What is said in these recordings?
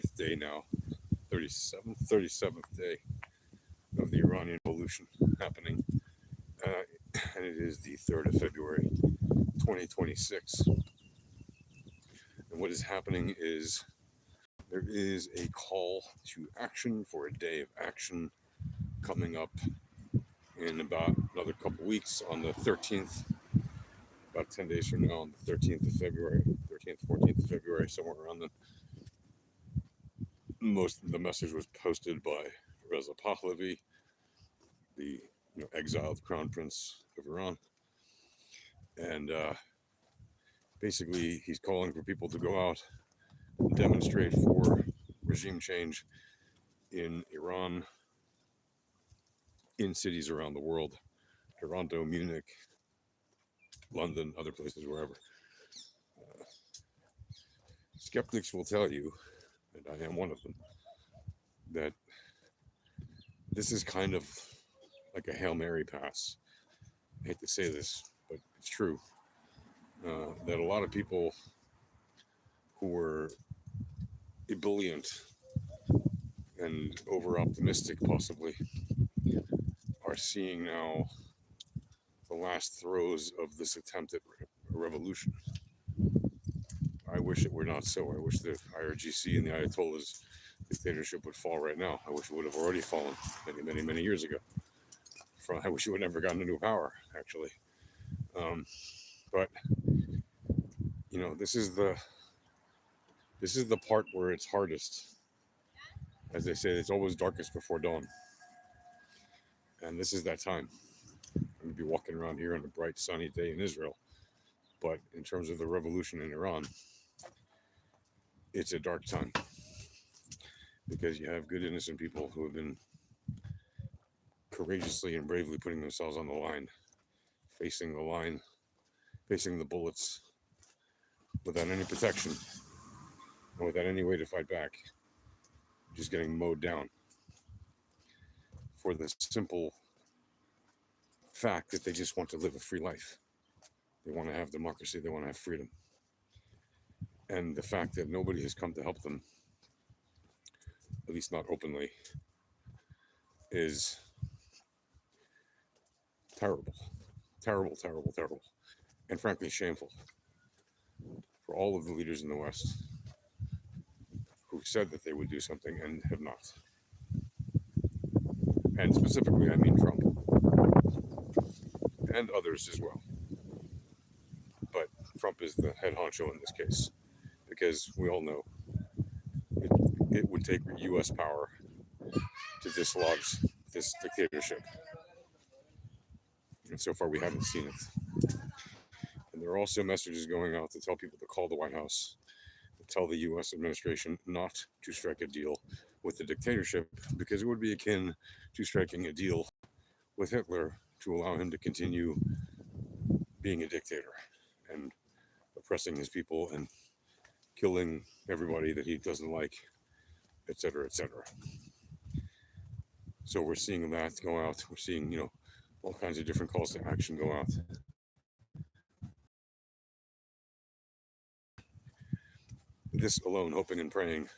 38th day now, 37th day of the Iranian revolution happening. And it is the 3rd of February, 2026. And what is happening is there is a call to action for a day of action coming up in about another couple weeks on the 13th, about 10 days from now, on the 13th of February, 13th, 14th of February, somewhere around then. Most of the message was posted by Reza Pahlavi, the exiled crown prince of Iran. And basically, he's calling for people to go out and demonstrate for regime change in Iran, in cities around the world, Toronto, Munich, London, other places, wherever. Skeptics will tell you, and I am one of them, that this is kind of like a Hail Mary pass. I hate to say this, but it's true. That a lot of people who were ebullient and over optimistic, possibly, are seeing now the last throes of this attempt at a revolution. I wish it were not so. I wish the IRGC and the Ayatollah's dictatorship would fall right now. I wish it would have already fallen many, many, many years ago. I wish it would have never gotten into power, actually. But this is the part where it's hardest. As they say, it's always darkest before dawn. And this is that time. I'm going to be walking around here on a bright, sunny day in Israel. But in terms of the revolution in Iran, it's a dark time. Because you have good, innocent people who have been courageously and bravely putting themselves on the line, facing the bullets, without any protection, and without any way to fight back, just getting mowed down for the simple fact that they just want to live a free life. They want to have democracy, they want to have freedom. And the fact that nobody has come to help them, at least not openly, is terrible. Terrible, terrible, terrible. And frankly, shameful for all of the leaders in the West who said that they would do something and have not. And specifically, I mean Trump. And others as well. But Trump is the head honcho in this case, because we all know it would take U.S. power to dislodge this dictatorship. And so far, we haven't seen it. And there are also messages going out to tell people to call the White House, to tell the U.S. administration not to strike a deal with the dictatorship, because it would be akin to striking a deal with Hitler to allow him to continue being a dictator and oppressing his people and killing everybody that he doesn't like, etc., etc. So we're seeing that go out. We're seeing, all kinds of different calls to action go out. This alone, hoping and praying,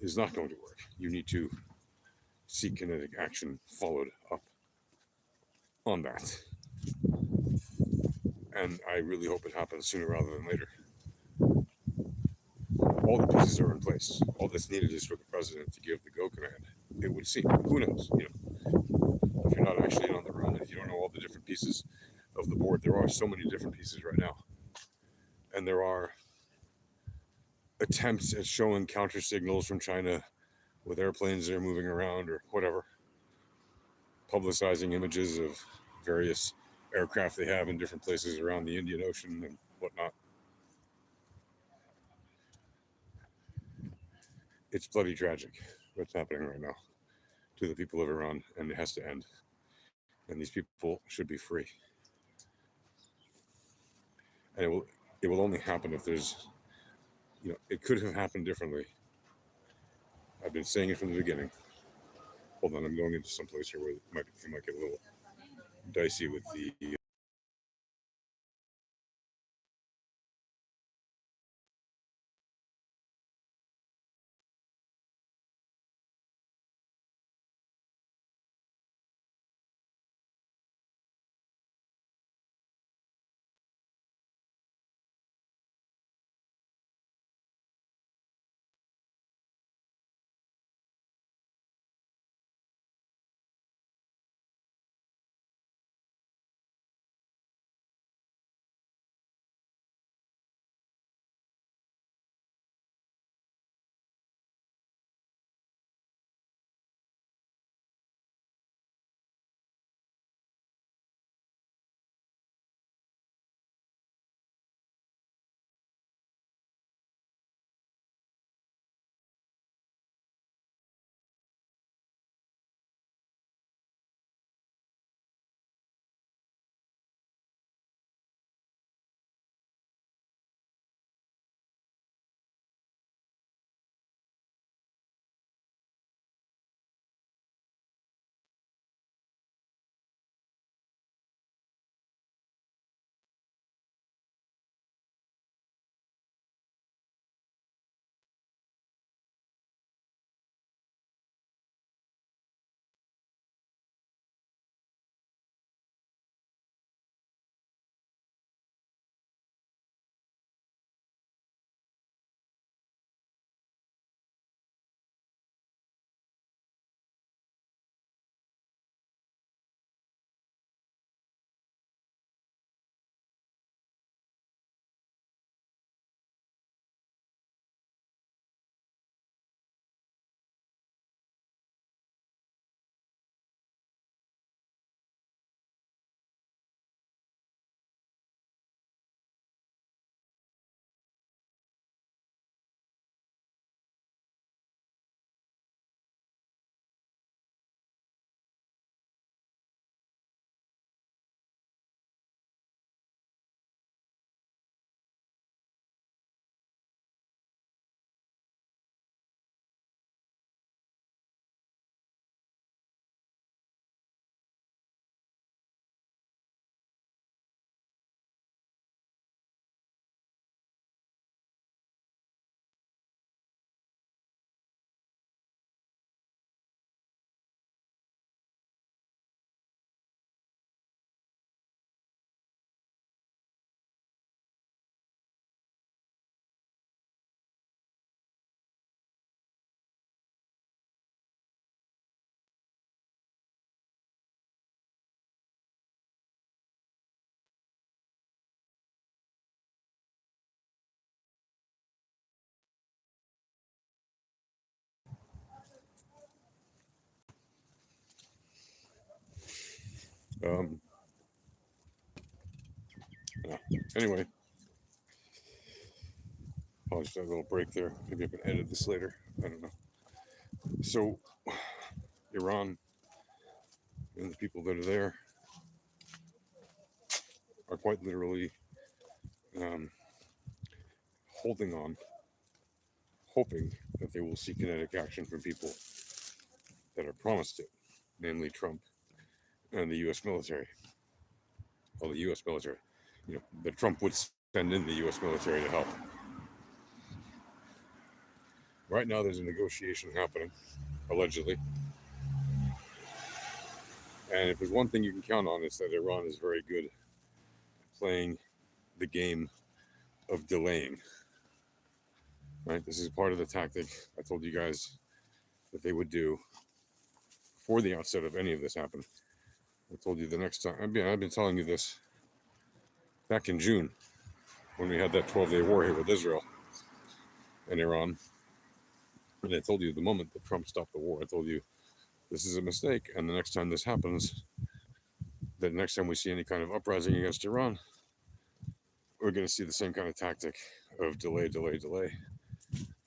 is not going to work. You need to see kinetic action followed up on that. And I really hope it happens sooner rather than later. All the pieces are in place. All that's needed is for the president to give the go command. It would seem. Who knows? If you're not actually on the run, if you don't know all the different pieces of the board, there are so many different pieces right now. And there are attempts at showing counter signals from China with airplanes that are moving around or whatever, publicizing images of various aircraft they have in different places around the Indian Ocean and whatnot. It's bloody tragic what's happening right now to the people of Iran, and it has to end. And these people should be free. And it will only happen if there's, it could have happened differently. I've been saying it from the beginning. Hold on, I'm going into some place here where it might get a little dicey with the Um, yeah. Anyway, I'll just have a little break there. Maybe I can edit this later. I don't know. So, Iran and the people that are there are quite literally um, holding on, hoping that they will see kinetic action from people that are promised it, namely Trump and the U.S. military. Well, the U.S. military, that Trump would send in the U.S. military to help. Right now, there's a negotiation happening, allegedly. And if there's one thing you can count on, it's that Iran is very good at playing the game of delaying. Right? This is part of the tactic I told you guys that they would do before the outset of any of this happened. I told you the next time. I've been telling you this back in June when we had that 12-day war here with Israel and Iran. And I told you the moment that Trump stopped the war, I told you this is a mistake. And the next time this happens, the next time we see any kind of uprising against Iran, we're going to see the same kind of tactic of delay,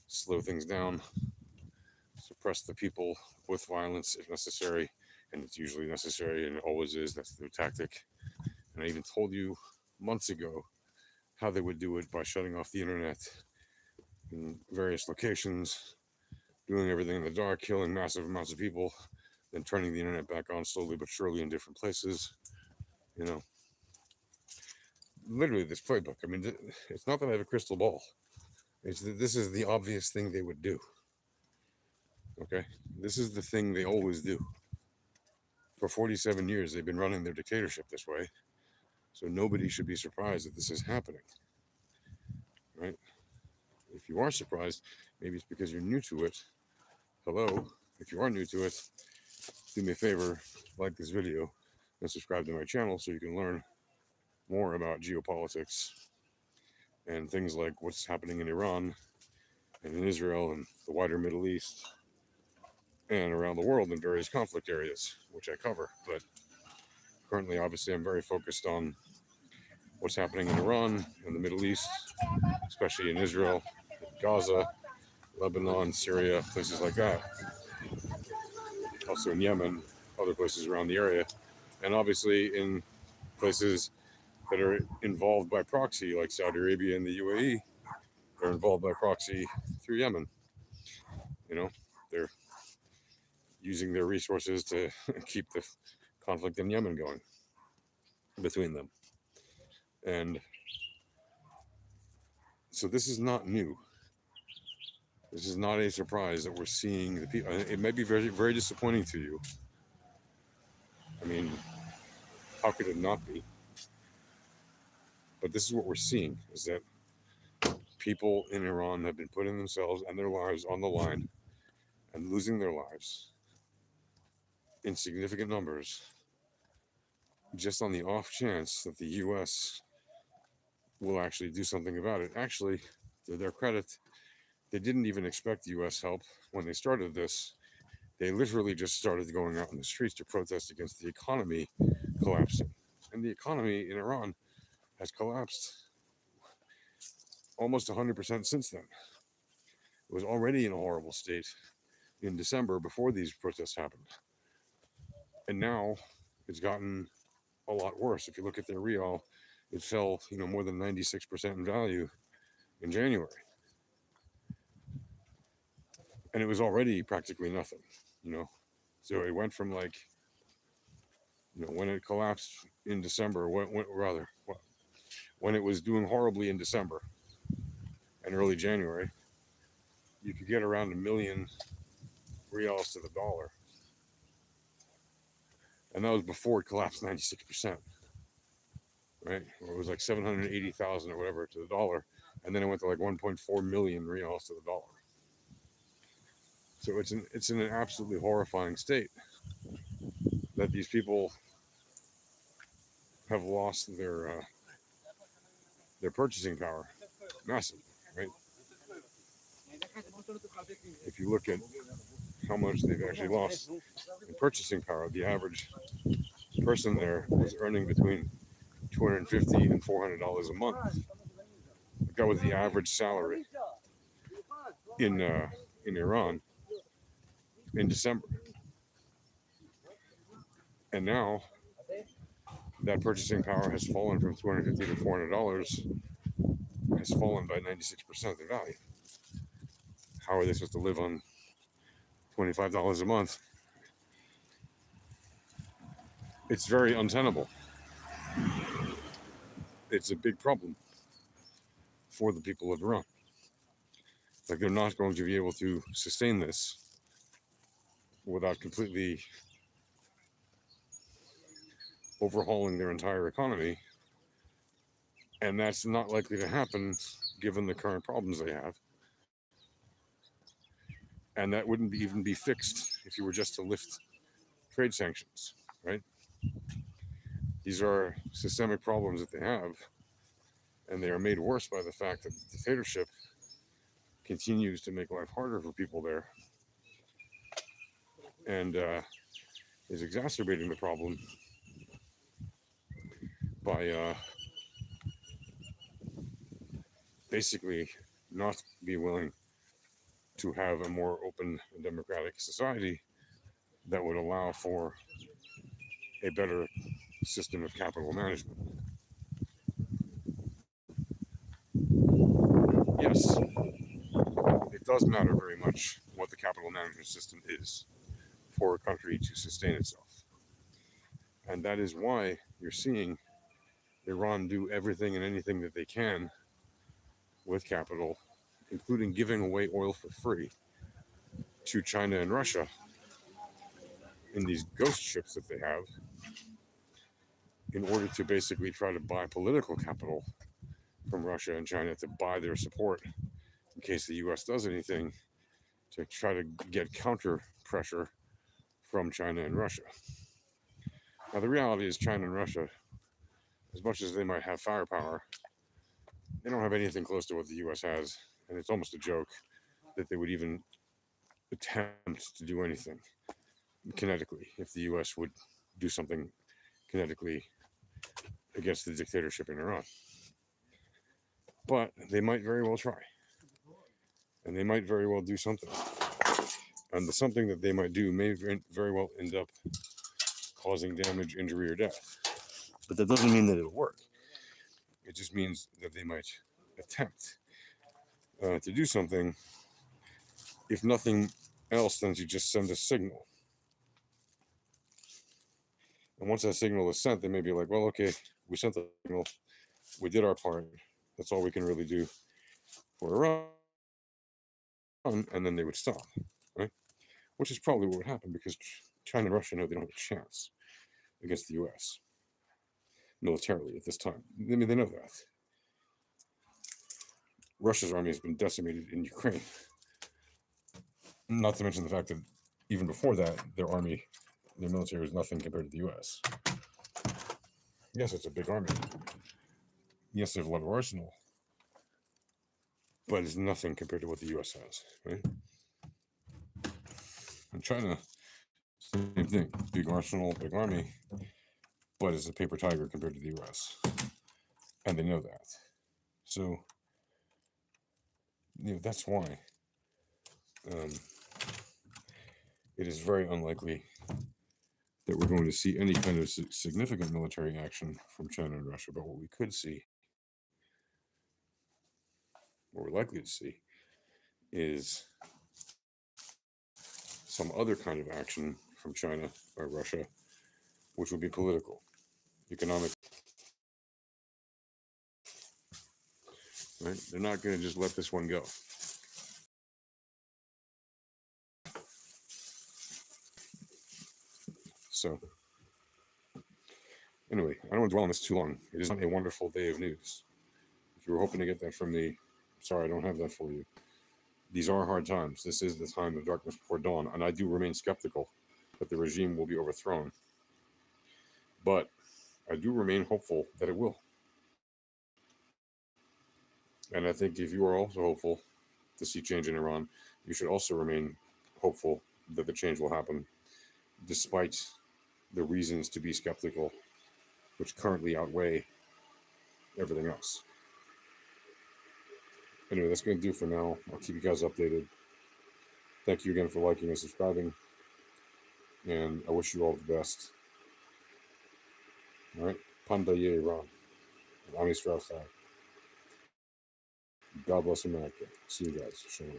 slow things down, suppress the people with violence if necessary. And it's usually necessary, and it always is. That's their tactic. And I even told you months ago how they would do it by shutting off the internet in various locations, doing everything in the dark, killing massive amounts of people, then turning the internet back on slowly but surely in different places. Literally this playbook. I mean, it's not that I have a crystal ball. It's that this is the obvious thing they would do. Okay? This is the thing they always do. For 47 years, they've been running their dictatorship this way. So nobody should be surprised that this is happening. Right? If you are surprised, maybe it's because you're new to it. Hello. If you are new to it, do me a favor, like this video and subscribe to my channel so you can learn more about geopolitics and things like what's happening in Iran and in Israel and the wider Middle East and around the world in various conflict areas, which I cover. But currently, obviously, I'm very focused on what's happening in Iran and the Middle East, especially in Israel, Gaza, Lebanon, Syria, places like that. Also in Yemen, other places around the area. And obviously in places that are involved by proxy, like Saudi Arabia and the UAE, they're involved by proxy through Yemen. They're using their resources to keep the conflict in Yemen going between them. And so this is not new. This is not a surprise that we're seeing the people. It may be very, very disappointing to you. I mean, how could it not be? But this is what we're seeing, is that people in Iran have been putting themselves and their lives on the line and losing their lives in significant numbers just on the off chance that the U.S. will actually do something about it. Actually, to their credit, they didn't even expect U.S. help when they started this. They literally just started going out in the streets to protest against the economy collapsing. And the economy in Iran has collapsed almost 100% since then. It was already in a horrible state in December before these protests happened. And now it's gotten a lot worse. If you look at their rial, it fell, more than 96% in value in January. And it was already practically nothing, So it went from when it collapsed in December, when it was doing horribly in December and early January, you could get around 1 million rials to the dollar. And that was before it collapsed 96%, right? Or it was like 780,000 or whatever to the dollar. And then it went to like 1.4 million rials to the dollar. So it's in an absolutely horrifying state that these people have lost their purchasing power, massive, right? If you look at how much they've actually lost in purchasing power, the average person there was earning between $250 and $400 a month. The guy with the average salary in Iran in December, and now that purchasing power has fallen from $250 to $400, has fallen by 96% in value. How are they supposed to live on $25 a month? It's very untenable. It's a big problem for the people of Iran. Like, they're not going to be able to sustain this without completely overhauling their entire economy. And that's not likely to happen given the current problems they have. And that wouldn't even be fixed if you were just to lift trade sanctions, right? These are systemic problems that they have, and they are made worse by the fact that the dictatorship continues to make life harder for people there, and is exacerbating the problem by basically not be willing to have a more open and democratic society that would allow for a better system of capital management. Yes, it does matter very much what the capital management system is for a country to sustain itself. And that is why you're seeing Iran do everything and anything that they can with capital, including giving away oil for free to China and Russia in these ghost ships that they have, in order to basically try to buy political capital from Russia and China to buy their support in case the US does anything, to try to get counter pressure from China and Russia. Now, the reality is, China and Russia, as much as they might have firepower, they don't have anything close to what the US has, and it's almost a joke that they would even attempt to do anything kinetically if the US would do something kinetically against the dictatorship in Iran. But they might very well try, and they might very well do something. And the something that they might do may very well end up causing damage, injury, or death. But that doesn't mean that it'll work. It just means that they might attempt to do something, if nothing else than to just send a signal. And once that signal is sent, they may be like, well, okay, we sent the signal, we did our part, that's all we can really do for Iran, and then they would stop, right? Which is probably what would happen, because China and Russia know they don't have a chance against the US militarily at this time. I mean, they know that. Russia's army has been decimated in Ukraine. Not to mention the fact that even before that, their military was nothing compared to the US. Yes, it's a big army. Yes, they have a lot of arsenal. But it's nothing compared to what the US has, right? And China, same thing. Big arsenal, big army, but it's a paper tiger compared to the US. And they know that. So, that's why it is very unlikely that we're going to see any kind of significant military action from China and Russia. But what we could see, what we're likely to see, is some other kind of action from China or Russia, which would be political, economic. Right? They're not going to just let this one go. So, anyway, I don't want to dwell on this too long. It is not a wonderful day of news. If you were hoping to get that from me, sorry, I don't have that for you. These are hard times. This is the time of darkness before dawn, and I do remain skeptical that the regime will be overthrown. But I do remain hopeful that it will. And I think if you are also hopeful to see change in Iran, you should also remain hopeful that the change will happen, despite the reasons to be skeptical, which currently outweigh everything else. Anyway, that's going to do for now. I'll keep you guys updated. Thank you again for liking and subscribing, and I wish you all the best. All right, Pandaye Ron, Ami Strauss. God bless America. See you guys. Shalom.